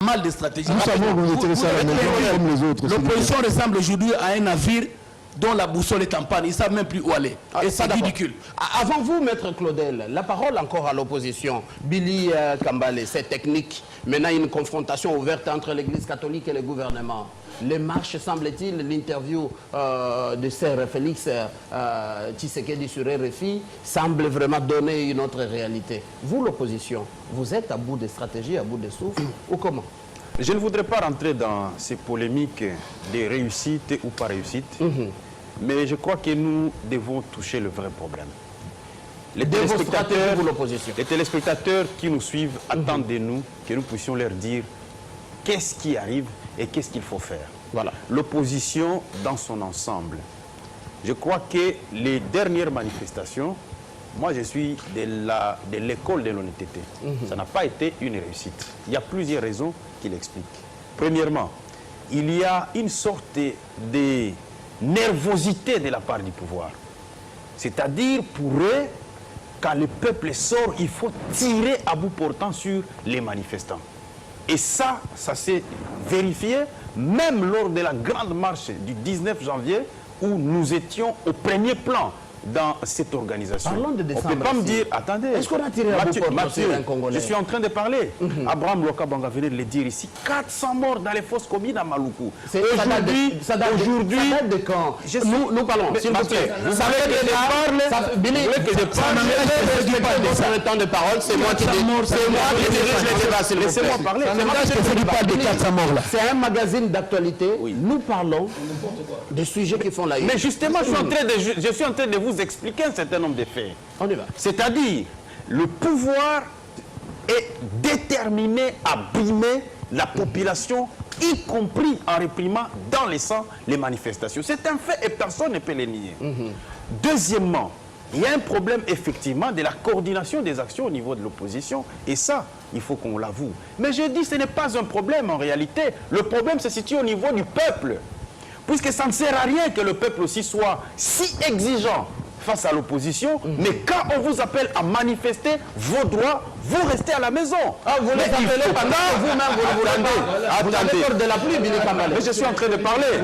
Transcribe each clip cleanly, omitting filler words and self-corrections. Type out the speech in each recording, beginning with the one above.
mal de stratégie. Nous savons que vous êtes restés à la maison comme les autres. L'opposition ressemble aujourd'hui à un navire dont la boussole est en panne. Ils ne savent même plus où aller. Et c'est ridicule. Avant vous, Maître Claudel, la parole encore à l'opposition. Billy Kambale, c'est technique. Maintenant, il y a une confrontation ouverte entre l'Église catholique et le gouvernement. Les marches, semble-t-il, l'interview de Sir Félix Tshisekedi sur RFI semble vraiment donner une autre réalité. Vous, l'opposition, vous êtes à bout de stratégie, à bout de souffle, ou comment? Je ne voudrais pas rentrer dans ces polémiques de réussite ou pas réussite, mais je crois que nous devons toucher le vrai problème. Les téléspectateurs qui nous suivent attendent de nous que nous puissions leur dire qu'est-ce qui arrive et qu'est-ce qu'il faut faire. Voilà. L'opposition dans son ensemble. Je crois que les dernières manifestations, moi je suis de l'école de l'honnêteté. Ça n'a pas été une réussite. Il y a plusieurs raisons qui l'expliquent. Premièrement, il y a une sorte de nervosité de la part du pouvoir. C'est-à-dire pour eux, quand le peuple sort, il faut tirer à bout portant sur les manifestants. Et ça s'est vérifié même lors de la grande marche du 19 janvier où nous étions au premier plan dans cette organisation. Parlons de décembre. On ne peut pas me dire, attendez, est-ce qu'on a tiré à bout portant sur un Congolais? Je suis en train de parler. Abraham Lokabanga venait de le dire ici. 400 morts dans les fosses communes à Maluku. Aujourd'hui, ça date de quand? Nous parlons, s'il vous plaît. Vous savez que je parle, sur le temps de parole, c'est moi qui dirige le débat, s'il vous plaît. Laissez-moi parler. C'est un magazine d'actualité. Nous parlons des sujets qui font la une. Mais justement, je suis en train de vous expliquer un certain nombre de faits. On y va. C'est-à-dire, le pouvoir est déterminé à brimer la population, y compris en réprimant dans les sangs les manifestations. C'est un fait et personne ne peut le nier. Deuxièmement, il y a un problème effectivement de la coordination des actions au niveau de l'opposition. Et ça, il faut qu'on l'avoue. Mais je dis, ce n'est pas un problème en réalité. Le problème se situe au niveau du peuple. Puisque ça ne sert à rien que le peuple aussi soit si exigeant face à l'opposition, mais quand on vous appelle à manifester vos droits, vous restez à la maison. Ah, vous les appelez pendant vous-même, vous vous rendez. Vous avez peur de la pluie, Billy Kambale. Mais je suis en train de parler.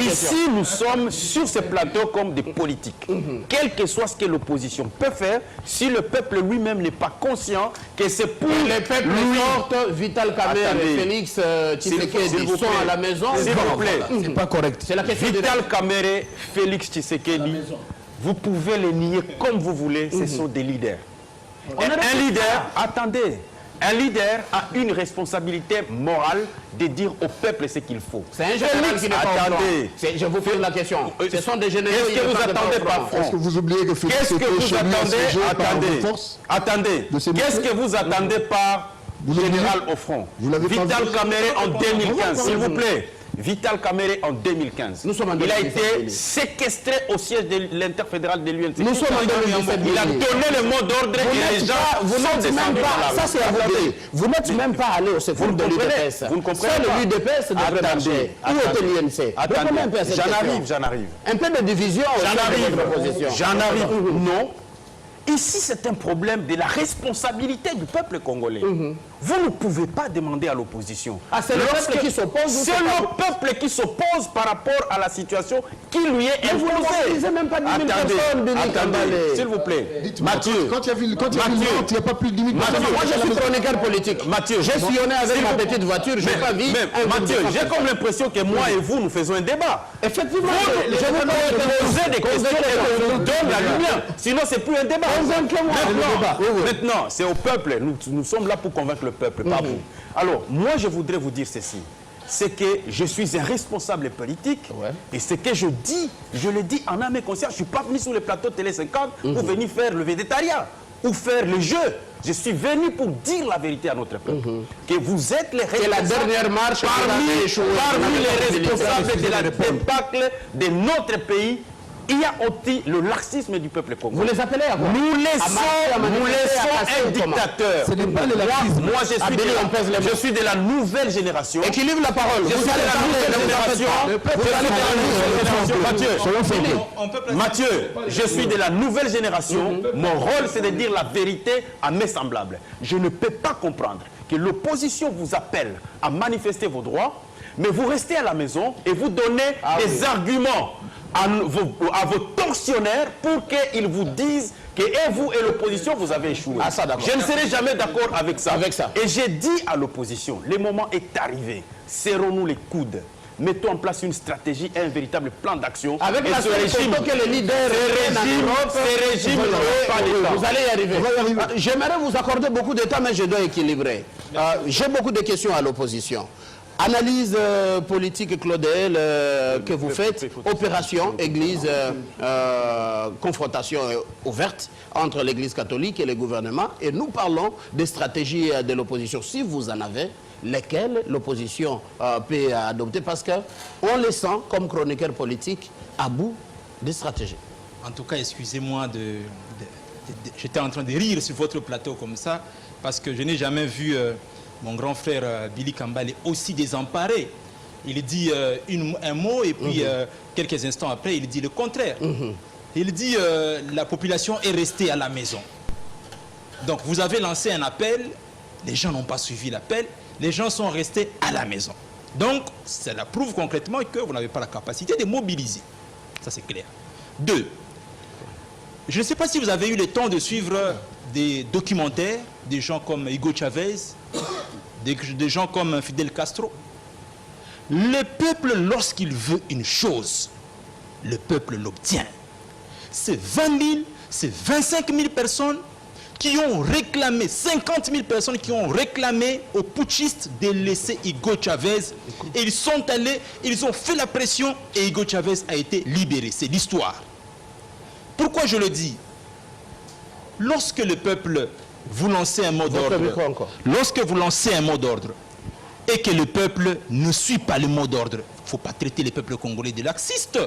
Ici, nous sommes sur ce plateau comme des politiques. Quel que soit ce que l'opposition peut faire, si le peuple lui-même n'est pas conscient que c'est pour les peuples sortent, Vital Kamerhe et Félix Tshisekedi sont à la maison. S'il vous plaît, c'est pas correct. C'est la question. Vital Kamerhe, Félix Tshisekedi, vous pouvez les nier comme vous voulez, ce sont des leaders. Un leader, attendez, un leader a une responsabilité morale de dire au peuple ce qu'il faut. C'est un général qui n'est pas au front. Je vous pose la question. Ce sont des généraux. Qu'est-ce que vous attendez par front? Est-ce que vous oubliez que Qu'est-ce que vous attendez? Qu'est-ce que vous attendez par général au front? Vital Kamerhe en 2015, s'il vous plaît. Vital Kamerhe en 2015. Il a été séquestré au siège de l'interfédéral de l'UNC. Nous sommes en 2017. Il a donné le mot d'ordre et les gens sont descendus dans la rue. Ça, c'est à vous. Vous n'êtes même pas allé au secours de l'UDPS. Vous ne comprenez pas. C'est l'UDPS devrait marcher. Où était l'UNC? J'en arrive. Un peu de division. J'en arrive. Non. Ici, c'est un problème de la responsabilité du peuple congolais. Vous ne pouvez pas demander à l'opposition. Ah, c'est le peuple qui s'oppose? C'est le peuple qui s'oppose par rapport à la situation qui lui est imposée. Vous ne même pas 10 000 personnes, attendez, s'il vous plaît. Mathieu. Quand il y a il n'y a pas plus de 10 000 personnes. Moi, je suis chroniqueur politique. Mathieu. J'ai sillonné avec ma petite voiture. Je n'ai pas vu. Mathieu, j'ai comme l'impression que moi et vous, nous faisons un débat. Effectivement. Je vous poser des questions et on nous donne la lumière. Sinon, c'est plus un débat. Maintenant, c'est au peuple. Nous sommes là pour convaincre le peuple, pas vous. Alors, moi, je voudrais vous dire ceci. C'est que je suis un responsable politique et ce que je dis, je le dis en âme et conscience. Je ne suis pas venu sur le plateau Télé 50 pour venir faire le végétariat ou faire le jeu. Je suis venu pour dire la vérité à notre peuple. Que vous êtes les responsables. C'est la dernière marche parmi les responsables de la débâcle de notre pays. Il y a aussi le laxisme du peuple congolais. Vous les appelez à quoi? Nous laissons un dictateur. Ce n'est pas le laxisme. Moi, je suis de la nouvelle génération. Équilibre la parole. Je suis de la nouvelle génération. Mathieu, je suis de la nouvelle génération. Mon rôle, c'est de dire la vérité à mes semblables. Je ne peux pas comprendre que l'opposition vous appelle à manifester vos droits, mais vous restez à la maison et vous donnez des arguments à vos tortionnaires pour qu'ils vous disent que vous et l'opposition, vous avez échoué. Je ne serai jamais d'accord avec ça. Et j'ai dit à l'opposition, le moment est arrivé. Serrons-nous les coudes. Mettons en place une stratégie et un véritable plan d'action. Avec la régime que les leaders ces régimes vous allez y arriver. J'aimerais vous accorder beaucoup de temps, mais je dois équilibrer. J'ai beaucoup de questions à l'opposition. Analyse politique, Claudel, que vous faites. Opération, église, confrontation ouverte entre l'église catholique et le gouvernement. Et nous parlons des stratégies de l'opposition. Si vous en avez, lesquelles l'opposition peut adopter, parce qu'on les sent, comme chroniqueur politique, à bout de stratégies. En tout cas, excusez-moi j'étais en train de rire sur votre plateau comme ça, parce que je n'ai jamais vu mon grand frère Billy Kambale aussi désemparé. Il dit un mot et puis quelques instants après, il dit le contraire. Il dit la population est restée à la maison. Donc vous avez lancé un appel, les gens n'ont pas suivi l'appel, les gens sont restés à la maison. Donc cela prouve concrètement que vous n'avez pas la capacité de mobiliser. Ça c'est clair. 2. Je ne sais pas si vous avez eu le temps de suivre des documentaires, des gens comme Hugo Chavez, des gens comme Fidel Castro. Le peuple, lorsqu'il veut une chose, le peuple l'obtient. C'est 20 000, c'est 25 000 personnes qui ont réclamé, 50 000 personnes qui ont réclamé aux putschistes de laisser Hugo Chavez. Et ils sont allés, ils ont fait la pression et Hugo Chavez a été libéré. C'est l'histoire. Pourquoi je le dis? Lorsque le peuple vous lancez un mot d'ordre, lorsque vous lancez un mot d'ordre et que le peuple ne suit pas le mot d'ordre, il ne faut pas traiter le peuple congolais de laxiste.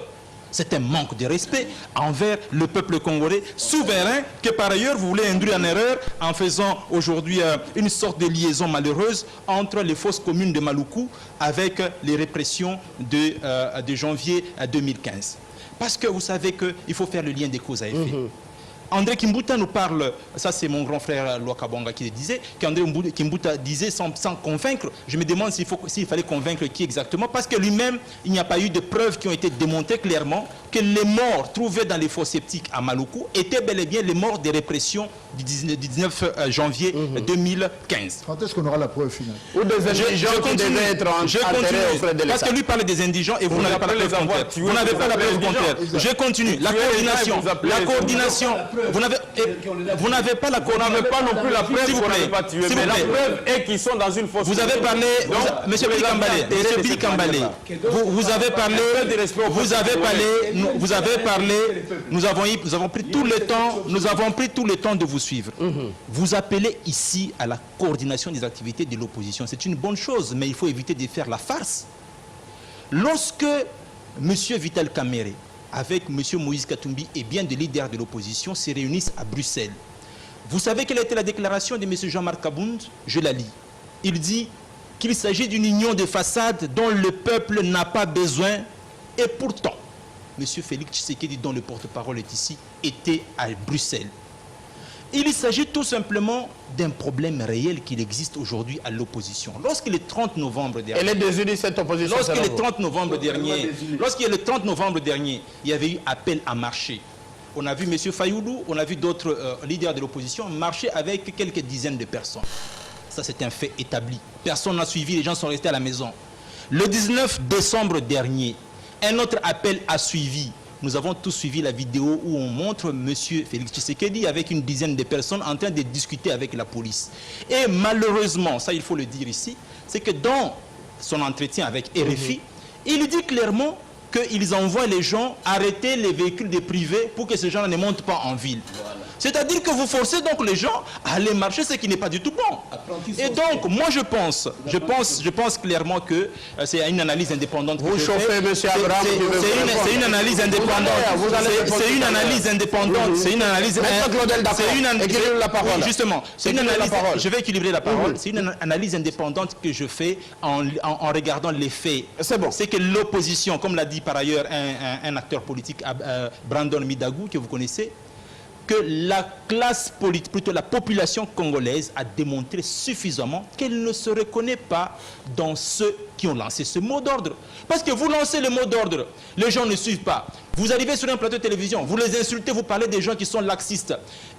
C'est un manque de respect envers le peuple congolais souverain que par ailleurs vous voulez induire en erreur en faisant aujourd'hui une sorte de liaison malheureuse entre les fosses communes de Maluku avec les répressions de janvier 2015. Parce que vous savez qu'il faut faire le lien des causes à effet. André Kimbuta nous parle, ça c'est mon grand frère Loakabonga qui le disait, qu'André Kimbuta disait sans convaincre. Je me demande s'il fallait convaincre qui exactement, parce que lui-même, il n'y a pas eu de preuves qui ont été démontrées clairement que les morts trouvés dans les fosses septiques à Maluku étaient bel et bien les morts des répressions du 19 janvier 2015. Quand est-ce qu'on aura la preuve finale? Ou des indigents qui devaient être enterrés auprès de l'État. Parce que lui parle des indigents et vous n'avez pas la preuve contraire. Vous n'avez pas la preuve contraire. Je continue. La coordination. Vous n'avez pas la coordination. Vous n'avez pas non plus la preuve qu'on n'avait pas tué. Mais la preuve est qu'ils sont dans une fosse. Vous avez parlé, monsieur Billy Kambale, vous avez parlé, nous avons pris tout le temps de vous suivre. Vous appelez ici à la coordination des activités de l'opposition. C'est une bonne chose, mais il faut éviter de faire la farce. Lorsque monsieur Vital Kamerhe avec M. Moïse Katumbi et bien des leaders de l'opposition se réunissent à Bruxelles. Vous savez quelle a été la déclaration de M. Jean-Marc Kabound? Je la lis. Il dit qu'il s'agit d'une union de façade dont le peuple n'a pas besoin. Et pourtant, M. Félix Tshisekedi, dont le porte-parole est ici, était à Bruxelles. Il s'agit tout simplement d'un problème réel qu'il existe aujourd'hui à l'opposition. Lorsque le 30 novembre dernier... Elle est désunie cette opposition. Lorsque le 30 novembre dernier, il y avait eu appel à marcher. On a vu M. Fayoulou, on a vu d'autres leaders de l'opposition marcher avec quelques dizaines de personnes. Ça, c'est un fait établi. Personne n'a suivi, les gens sont restés à la maison. Le 19 décembre dernier, un autre appel a suivi. Nous avons tous suivi la vidéo où on montre M. Félix Tshisekedi avec une dizaine de personnes en train de discuter avec la police. Et malheureusement, ça il faut le dire ici, c'est que dans son entretien avec RFI, il dit clairement qu'ils envoient les gens arrêter les véhicules des privés pour que ces gens ne montent pas en ville. Voilà. C'est-à-dire que vous forcez donc les gens à aller marcher, ce qui n'est pas du tout bon. Et donc, moi je pense clairement que c'est une analyse indépendante. Vous chauffez, M. Abraham. C'est une analyse indépendante. C'est une analyse indépendante. C'est une analyse. Justement, c'est une analyse. Je vais équilibrer la parole. C'est une analyse indépendante que je fais en regardant les faits. C'est bon. C'est que l'opposition, comme l'a dit par ailleurs un acteur politique, Brandon Midagou, que vous connaissez, que la classe politique, plutôt la population congolaise, a démontré suffisamment qu'elle ne se reconnaît pas dans ceux qui ont lancé ce mot d'ordre. Parce que vous lancez le mot d'ordre, les gens ne suivent pas. Vous arrivez sur un plateau de télévision, vous les insultez, vous parlez des gens qui sont laxistes.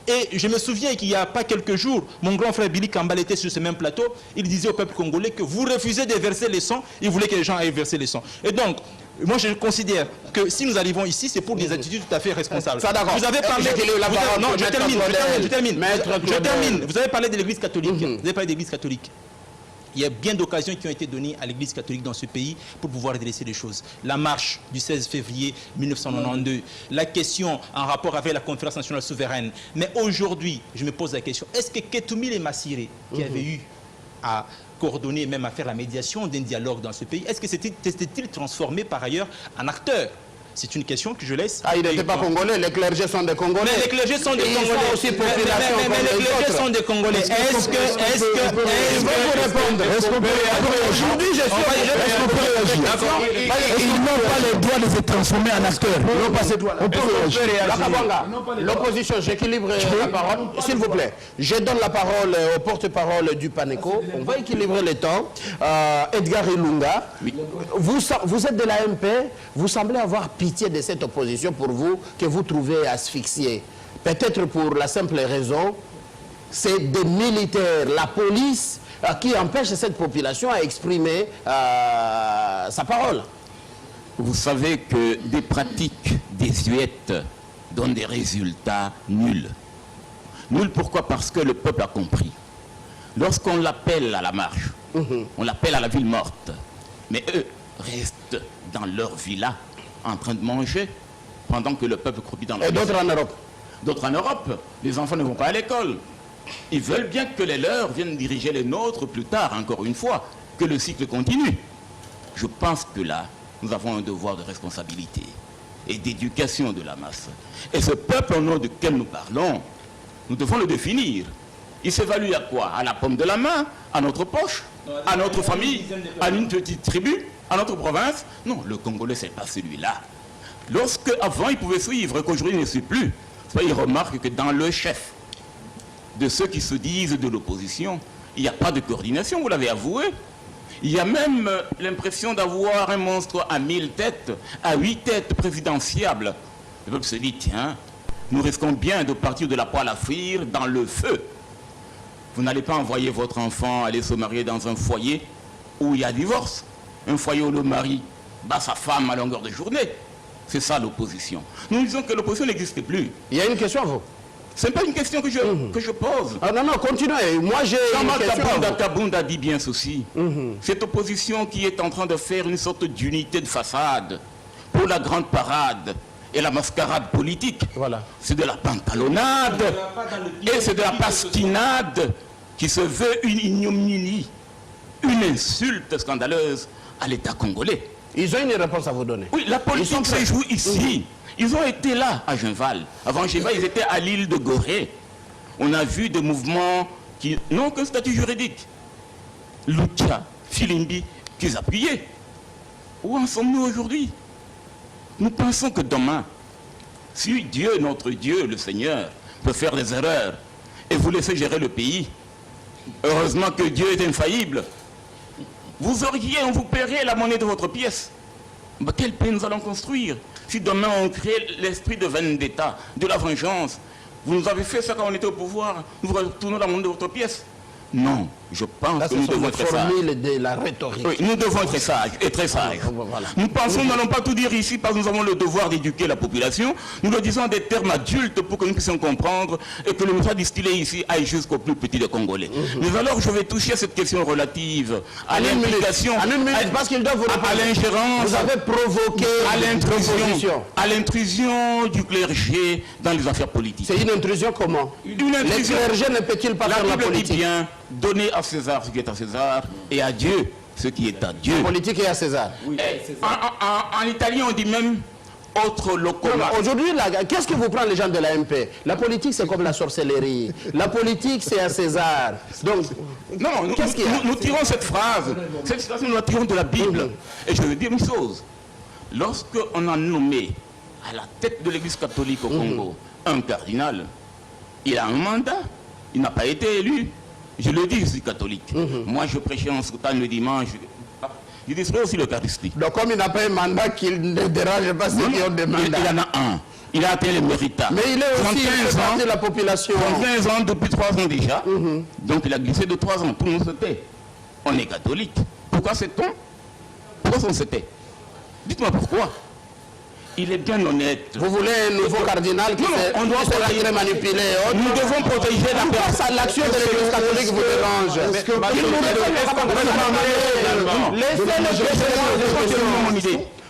Et je me souviens qu'il n'y a pas quelques jours, mon grand frère Billy Kambale était sur ce même plateau, il disait au peuple congolais que vous refusez de verser les sangs, il voulait que les gens aillent verser les sangs. Et donc, moi, je considère que si nous arrivons ici, c'est pour des attitudes tout à fait responsables. Ça, d'accord. Vous avez parlé... Non, je termine. Vous avez parlé de l'Église catholique. Vous avez parlé de l'Église catholique. Il y a bien d'occasions qui ont été données à l'Église catholique dans ce pays pour pouvoir redresser les choses. La marche du 16 février 1992, la question en rapport avec la conférence nationale souveraine. Mais aujourd'hui, je me pose la question, est-ce que Ketumile et Massiré, qui avaient eu à coordonner, même à faire la médiation d'un dialogue dans ce pays, est-ce que s'était-il transformé par ailleurs en acteur? C'est une question que je laisse. Ah, il n'était pas congolais, les clergés sont des Congolais. Mais les clergés sont des Congolais. Ils sont aussi population mais les clergés sont des Congolais. Est-ce que... Je vais vous répondre. Aujourd'hui, je suis... D'accord. Ils n'ont pas le droit de se transformer en acteurs. Ils n'ont pas ce droit-là. L'opposition, j'équilibre la parole. S'il vous plaît, je donne la parole au porte-parole du PANECO. On va équilibrer le temps. Edgar Ilunga, vous êtes de la MP, vous semblez avoir pitié de cette opposition pour vous, que vous trouvez asphyxiée. Peut-être pour la simple raison, c'est des militaires, la police, qui empêche cette population à exprimer sa parole. Vous savez que des pratiques désuètes donnent des résultats nuls. Nuls pourquoi? Parce que le peuple a compris. Lorsqu'on l'appelle à la marche, on l'appelle à la ville morte, mais eux restent dans leur villa en train de manger pendant que le peuple croupit dans la maison. Et d'autres en Europe? D'autres en Europe. Les enfants ne vont pas à l'école. Ils veulent bien que les leurs viennent diriger les nôtres plus tard, encore une fois, que le cycle continue. Je pense que là, nous avons un devoir de responsabilité et d'éducation de la masse. Et ce peuple au nom duquel nous parlons, nous devons le définir. Il s'évalue à quoi? À la paume de la main? À notre poche? À notre famille? À une petite tribu? À notre province? Non, le Congolais, c'est pas celui-là. Lorsque avant il pouvait suivre, qu'aujourd'hui il ne suit plus, il remarque que dans le chef de ceux qui se disent de l'opposition, il n'y a pas de coordination, vous l'avez avoué. Il y a même l'impression d'avoir un monstre à 1000 têtes, à 8 têtes présidentiables. Le peuple se dit, tiens, nous risquons bien de partir de la poêle à frire dans le feu. Vous n'allez pas envoyer votre enfant aller se marier dans un foyer où il y a divorce. Un foyer où le mari bat sa femme à longueur de journée. C'est ça l'opposition. Nous disons que l'opposition n'existe plus. Il y a une question à vous. Ce n'est pas une question que je pose. Ah non, continuez. Moi, j'ai une question à vous. Kabunda dit bien ceci. Cette opposition qui est en train de faire une sorte d'unité de façade pour la grande parade et la mascarade politique, voilà. C'est de la pantalonnade et c'est de la pasquinade qui se veut une ignominie, une insulte scandaleuse à l'État congolais. Ils ont une réponse à vous donner. Oui, la politique se joue ici. Ils ont été là à Genval. Avant Genval, ils étaient à l'île de Gorée. On a vu des mouvements qui n'ont qu'un statut juridique. Lucha, Filimbi, qu'ils appuyaient. Où en sommes-nous aujourd'hui? Nous pensons que demain, si Dieu, notre Dieu, le Seigneur, peut faire des erreurs et vous laisser gérer le pays, heureusement que Dieu est infaillible, vous auriez, on vous paierait la monnaie de votre pièce. Mais quel pays nous allons construire si demain on crée l'esprit de vendetta, de la vengeance? Vous nous avez fait ça quand on était au pouvoir, nous vous retournons la monnaie de votre pièce? Non, je pense là, que nous devons être sages. De la rhétorique. Oui, nous devons être sages et très sages. Voilà. Nous pensons, nous n'allons pas tout dire ici parce que nous avons le devoir d'éduquer la population. Nous le disons en des termes adultes pour que nous puissions comprendre et que le message distillé ici aille jusqu'au plus petit des Congolais. Mais alors, je vais toucher à cette question relative à l'implication, parce qu'ils doivent vous répondre. À l'ingérence, vous avez provoqué à l'intrusion du clergé dans les affaires politiques. C'est une intrusion comment? Une intrusion. Le clergé ne peut-il pas faire la politique? Bien, donner à César ce qui est à César et à Dieu ce qui est à Dieu. La politique est à César. Oui. En italien, on dit même autre loco. Aujourd'hui, qu'est-ce que vous prenez les gens de la MP? La politique, c'est comme la sorcellerie. La politique, c'est à César. Donc, non, nous tirons cette phrase, cette citation, nous la tirons de la Bible. Et je veux dire une chose. Lorsqu'on a nommé à la tête de l'église catholique au Congo, un cardinal, il a un mandat, il n'a pas été élu. Je le dis, je suis catholique. Moi, je prêchais en soutane le dimanche. Je distribuais aussi l'Eucharistie. Donc, comme il n'a pas un mandat qu'il ne dérange pas ceux qui ont des mandats. Il en a un. Il a atteint les méritats. Mais il est aussi partie de la population. 15 ans, depuis 3 ans déjà. Donc, il a glissé de 3 ans. Tout le monde se tait. On est catholique. Pourquoi sait-on? Pourquoi on se tait? Dites-moi pourquoi. Il est bien honnête. Vous voulez un nouveau cardinal qui sera manipulé? Nous devons protéger la personne. L'action de l'église catholique vous dérange.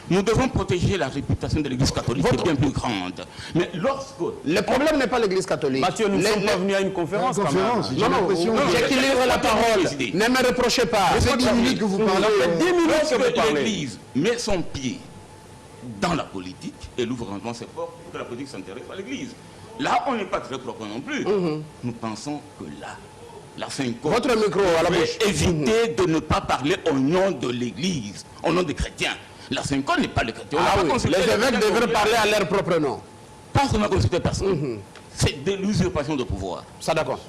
Nous devons protéger la réputation de l'église catholique qui est bien plus grande. Mais lorsque... Le problème n'est pas l'église catholique. Mathieu, nous sommes pas venus à une conférence. Non, j'équilibre la parole. Ne me reprochez pas. C'est 10 minutes que vous parlez. 10 minutes que l'église met son pied dans la politique et l'ouvre grandement ses portes pour que la politique s'intéresse à l'église. Là, on n'est pas très propre non plus. Nous pensons que là, la Sainte-Côte... Votre micro à la bouche. Éviter de ne pas parler au nom de l'église, au nom des chrétiens. La Sainte-Côte n'est pas le chrétien. Les évêques devraient parler à leur propre nom. Parce qu'on a consulté personne. C'est de l'usurpation de pouvoir. Ça d'accord.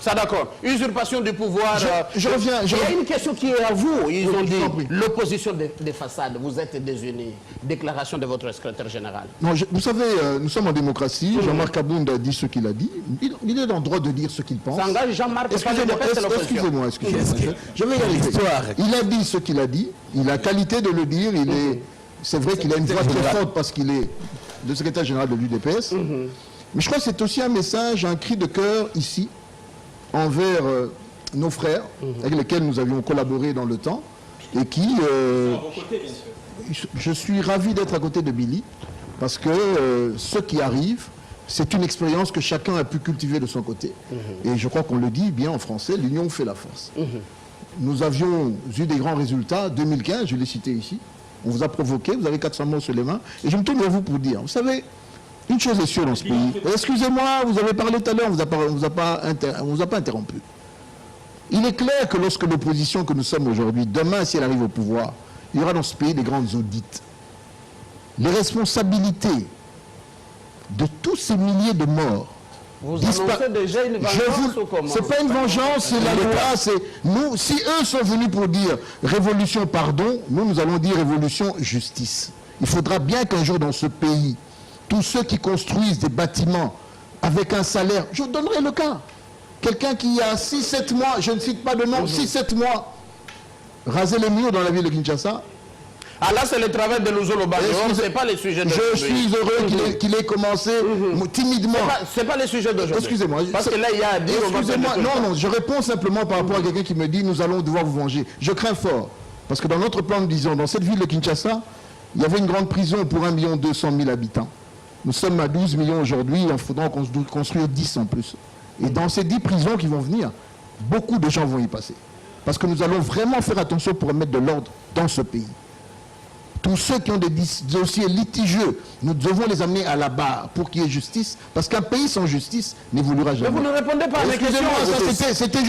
Ça d'accord. Usurpation du pouvoir. Je reviens. Il y a une question qui est à vous. Ils ont dit l'opposition des façades. Vous êtes désunis. Déclaration de votre secrétaire général. Non, vous savez, nous sommes en démocratie. Jean-Marc Abound a dit ce qu'il a dit. Il est en droit de dire ce qu'il pense. Ça engage Jean-Marc. Excusez-moi. Je vais y arriver. Il a dit ce qu'il a dit. Il a qualité de le dire. C'est vrai qu'il a une voix très forte parce qu'il est le secrétaire général de l'UDPS. Mais je crois que c'est aussi un message, un cri de cœur ici, envers nos frères avec lesquels nous avions collaboré dans le temps et qui... je suis ravi d'être à côté de Billy parce que ce qui arrive, c'est une expérience que chacun a pu cultiver de son côté. Et je crois qu'on le dit bien en français, l'union fait la force. Nous avions eu des grands résultats, 2015, je l'ai cité ici. On vous a provoqué, vous avez 400 mots sur les mains. Et je me tourne vers vous pour dire, vous savez, une chose est sûre dans ce pays. Excusez-moi, vous avez parlé tout à l'heure, on ne vous a pas interrompu. Il est clair que lorsque l'opposition que nous sommes aujourd'hui, demain, si elle arrive au pouvoir, il y aura dans ce pays des grandes audits. Les responsabilités de tous ces milliers de morts. Vous annoncez déjà une vengeance ou comment? C'est pas une vengeance, c'est la loi. Nous, si eux sont venus pour dire révolution pardon, nous allons dire révolution justice. Il faudra bien qu'un jour dans ce pays, tous ceux qui construisent des bâtiments avec un salaire, je donnerai le cas. Quelqu'un qui a 6-7 mois, je ne cite pas de nom, 6-7 mois, raser les murs dans la ville de Kinshasa. Ah là, c'est le travail de Luzolo Banjo, c'est pas les sujets d'aujourd'hui. Je suis heureux qu'il ait commencé timidement. C'est pas les sujets d'aujourd'hui. Excusez-moi. Parce que là, il y a à dire... Excusez-moi, non, je réponds simplement par rapport à quelqu'un qui me dit nous allons devoir vous venger. Je crains fort. Parce que dans notre plan de vision, dans cette ville de Kinshasa, il y avait une grande prison pour 1 200 000 habitants. Nous sommes à 12 millions aujourd'hui, il faudra construire 10 en plus. Et dans ces 10 prisons qui vont venir, beaucoup de gens vont y passer. Parce que nous allons vraiment faire attention pour mettre de l'ordre dans ce pays. Tous ceux qui ont des dossiers litigieux, nous devons les amener à la barre pour qu'il y ait justice, parce qu'un pays sans justice n'évoluera jamais. Mais vous ne répondez pas à mes questions. C'était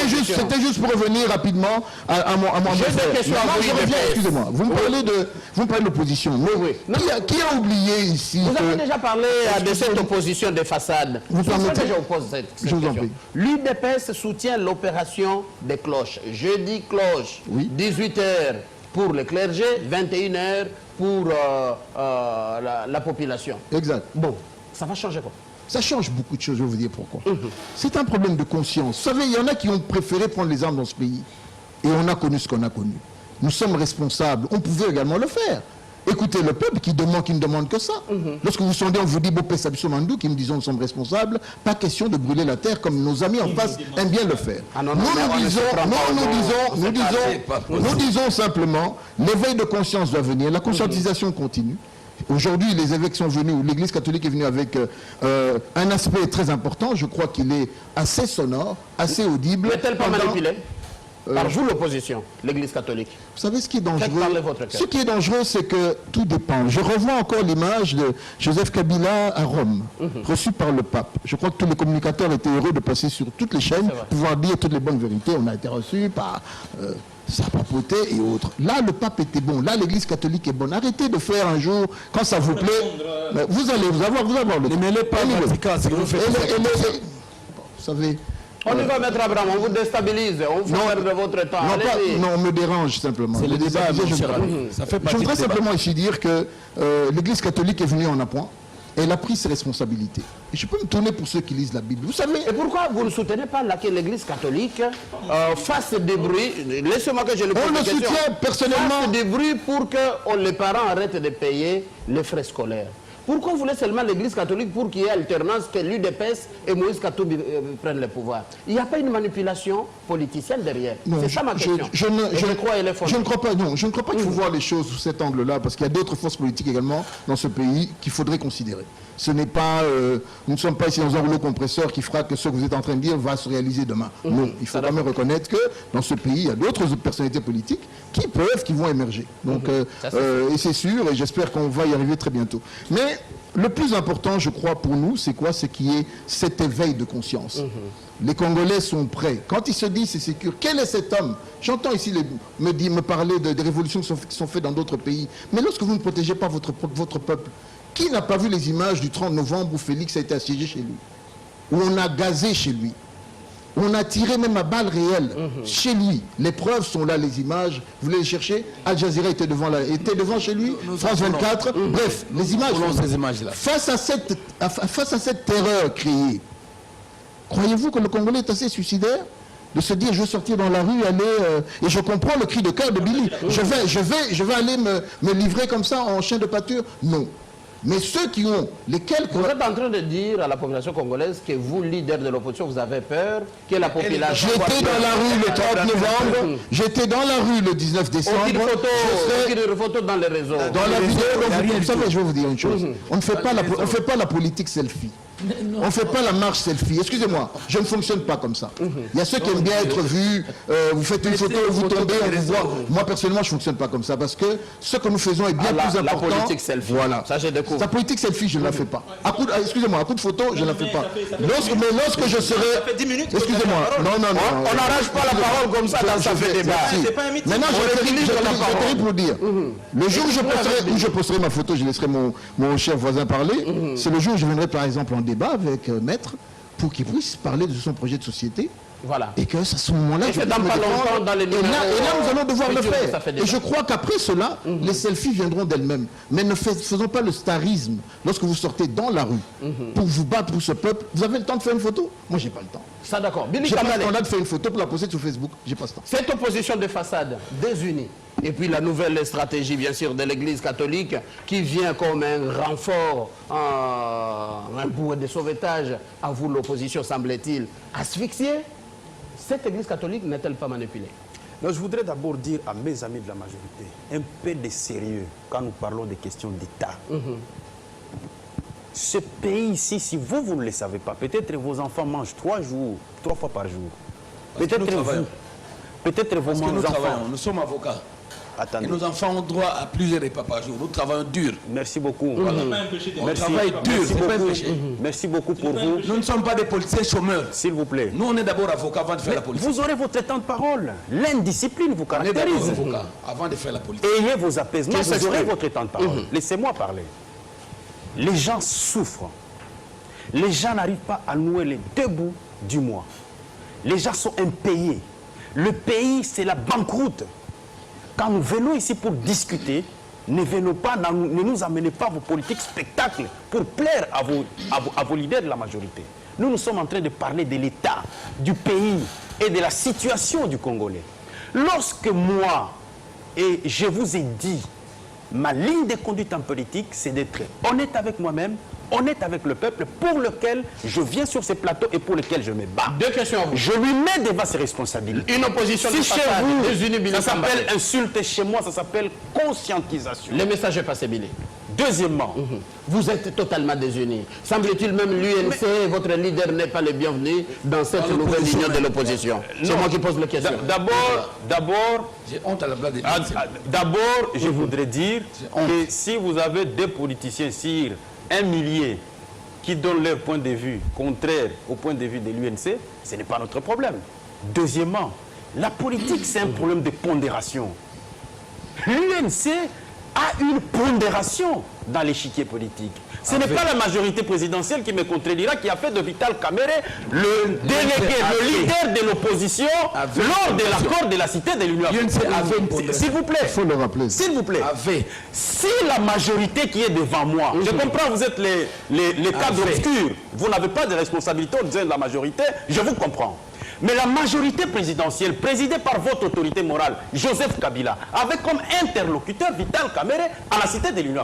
juste, juste pour revenir rapidement à mon excusez-moi, vous me parlez de l'opposition. Qui a oublié ici? Vous avez déjà parlé de cette opposition des façades. Vous permettez? Je vous pose cette question. L'UDPS soutient l'opération des cloches. Jeudi cloche, 18h. Pour le clergé, 21h pour la population. Exact. Bon, ça va changer quoi? Ça change beaucoup de choses, je vais vous dire pourquoi. C'est un problème de conscience. Vous savez, il y en a qui ont préféré prendre les armes dans ce pays. Et on a connu ce qu'on a connu. Nous sommes responsables. On pouvait également le faire. Écoutez le peuple qui ne demande que ça. Lorsque vous sondez, on vous dit Bopé Sabissomandou, qui nous disons nous sommes responsables, pas question de brûler la terre comme nos amis en face aiment bien le faire. Nous disons simplement, l'éveil de conscience doit venir, la conscientisation continue. Aujourd'hui, les évêques sont venus, ou l'Église catholique est venue avec un aspect très important, je crois qu'il est assez sonore, assez audible. N'est-elle pas manipulée? Par vous, l'opposition, l'Église catholique. Vous savez ce qui est Faites dangereux? parler votre cœur. Ce qui est dangereux, c'est que tout dépend. Je revois encore l'image de Joseph Kabila à Rome, reçu par le pape. Je crois que tous les communicateurs étaient heureux de passer sur toutes les chaînes, pouvoir dire toutes les bonnes vérités. On a été reçus par sa papauté et autres. Là, le pape était bon. Là, l'Église catholique est bonne. Arrêtez de faire un jour, quand ça vous plaît, vous allez vous avoir le... Ne mêlez pas le Vatican, c'est que vous faites. Vous savez... On y va, Maître Abraham, on vous déstabilise, on vous fait perdre votre temps. Allez-y. Non, on me dérange simplement. C'est le débat, je ça fait je partie voudrais du débat. simplement ici dire que l'Église catholique est venue en appoint et elle a pris ses responsabilités. Et je peux me tourner pour ceux qui lisent la Bible. Vous savez... Et pourquoi vous ne soutenez pas que l'Église catholique fasse des bruits, laissez-moi que je le pose On la le question, soutient personnellement. fasse des bruits pour que les parents arrêtent de payer les frais scolaires. Pourquoi vous voulez seulement l'Église catholique pour qu'il y ait alternance, que l'UDPS et Moïse Katumbi prennent le pouvoir? Il n'y a pas une manipulation politicienne derrière. C'est ça ma question. Je ne crois qu'elle est fondée. Je ne crois pas, non. Je ne crois pas qu'il faut voir les choses sous cet angle-là, parce qu'il y a d'autres forces politiques également dans ce pays qu'il faudrait considérer. Ce n'est pas, nous ne sommes pas ici dans un rouleau compresseur qui fera que ce que vous êtes en train de dire va se réaliser demain. Non, il faut quand même reconnaître que dans ce pays, il y a d'autres personnalités politiques qui vont émerger. Donc, et c'est sûr, et j'espère qu'on va y arriver très bientôt. Mais le plus important, je crois, pour nous, c'est quoi? C'est qu'il y ait cet éveil de conscience. Les Congolais sont prêts. Quand ils se disent c'est sécure, quel est cet homme? J'entends ici me parler des révolutions qui sont faites dans d'autres pays. Mais lorsque vous ne protégez pas votre peuple, qui n'a pas vu les images du 30 novembre où Félix a été assiégé chez lui? Où on a gazé chez lui? Où on a tiré même à balles réelles chez lui? Les preuves sont là, les images. Vous voulez les chercher? Al Jazeera était devant chez lui. France 24. Bref, les images. Ces images-là. Face à cette terreur créée, croyez-vous que le Congolais est assez suicidaire de se dire je vais sortir dans la rue, aller et je comprends le cri de cœur de Billy. Je vais aller me livrer comme ça en chien de pâture? Non. Mais ceux qui ont les quelques... Vous êtes en train de dire à la population congolaise que vous, leader de l'opposition, vous avez peur que la population... J'étais dans la rue le 30 novembre, j'étais dans la rue le 19 décembre. Aucune photo dans les réseaux. Dans la vidéo, vous savez, je vais vous dire une chose. On ne fait pas la politique selfie. On ne fait pas la marche selfie. Excusez-moi, je ne fonctionne pas comme ça. Il y a ceux qui aiment bien être vus. Vous faites une photo, vous tombez, on vous voit. Moi, personnellement, je ne fonctionne pas comme ça parce que ce que nous faisons est bien plus important. La politique selfie. Voilà. Ça, j'ai découvert. La politique selfie, je ne la fais pas. Excusez-moi, à coup de photo, je ne la fais pas. Lorsque je serai... Ça fait 10 minutes. Excusez-moi. Non. On n'arrange pas la parole comme ça dans sa fait débat. C'est pas un meeting. Maintenant, je vais pour dire. Le jour où je posterai ma photo, je laisserai mon cher voisin parler. C'est le jour où je viendrai par exemple en débat avec Maître pour qu'il puisse parler de son projet de société. Voilà. Et que à ce moment-là, c'est dans pas longtemps dans les et là, nous allons devoir le faire. Ça fait Et je crois qu'apraprès cela, les selfies viendront d'elles-mêmes. Mais ne faisons pas le starisme. Lorsque vous sortez dans la rue pour vous battre pour ce peuple, vous avez le temps de faire une photo? Moi, j'ai pas le temps. Ça, d'accord. Billy J'ai pas Kambale, le temps de faire une photo pour la poster sur Facebook. J'ai pas ce temps. cette opposition de façade désunie, et puis la nouvelle stratégie, bien sûr, de l'Église catholique, qui vient comme un renfort, un bouée de sauvetage, à vous, l'opposition, semble-t-il, asphyxiée, cette Église catholique n'est-elle pas manipulée? Non, je voudrais d'abord dire à mes amis de la majorité, un peu de sérieux quand nous parlons des questions d'État. Ce pays ici, si vous ne le savez pas, peut-être vos enfants mangent 3 fois par jour. Peut-être vos enfants... Nous sommes avocats. Attendez. Et nos enfants ont droit à plusieurs repas par jour. Nous travaillons dur. Merci beaucoup. On travaille dur, c'est pas un péché. Merci beaucoup pour vous. Nous ne sommes pas des politiciens chômeurs. S'il vous plaît. Nous, on est d'abord avocats avant de faire la politique. Vous aurez votre temps de parole. L'indiscipline vous On est d'abord caractérise. avocats avant de faire la politique. Ayez vos apaisements, vous aurez votre temps de parole. Laissez-moi parler. Les gens souffrent. Les gens n'arrivent pas à nouer les 2 bouts du mois. Les gens sont impayés. Le pays, c'est la banqueroute. Quand nous venons ici pour discuter, ne nous amenez pas vos politiques spectacles pour plaire à vos leaders de la majorité. Nous sommes en train de parler de l'état du pays et de la situation du Congolais. Lorsque moi, et je vous ai dit, ma ligne de conduite en politique, c'est d'être honnête avec moi-même, honnête avec le peuple pour lequel je viens sur ces plateaux et pour lequel je me bats. 2 questions à vous. Je lui mets devant ses responsabilités. Une opposition de Si chez façade vous, désunie, Billy ça s'appelle Kambale. insulte, chez moi, ça s'appelle conscientisation. Le message est passé, Billy. Deuxièmement, vous êtes totalement désunis. Semble-t-il même l'UNC, votre leader n'est pas le bienvenu dans cette nouvelle union de l'opposition. C'est moi qui pose la question. D'abord, j'ai honte à la place des d'abord, je voudrais dire que si vous avez des politiciens sur 1 millier qui donnent leur point de vue contraire au point de vue de l'UNC, ce n'est pas notre problème. Deuxièmement, la politique, c'est un problème de pondération. L'UNC a une pondération dans l'échiquier politique. Ce n'est pas la majorité présidentielle qui me contredira, qui a fait de Vital Kamerhe le délégué, le leader de l'opposition lors de l'accord de la Cité de l'Union africaine. S'il vous plaît. Il faut le rappeler. S'il vous plaît. Si la majorité qui est devant moi, je comprends, vous êtes les cadres obscurs, vous n'avez pas de responsabilité au sein de la majorité, je vous comprends. Mais la majorité présidentielle, présidée par votre autorité morale, Joseph Kabila, avait comme interlocuteur Vital Kamerhe à la Cité de l'Union.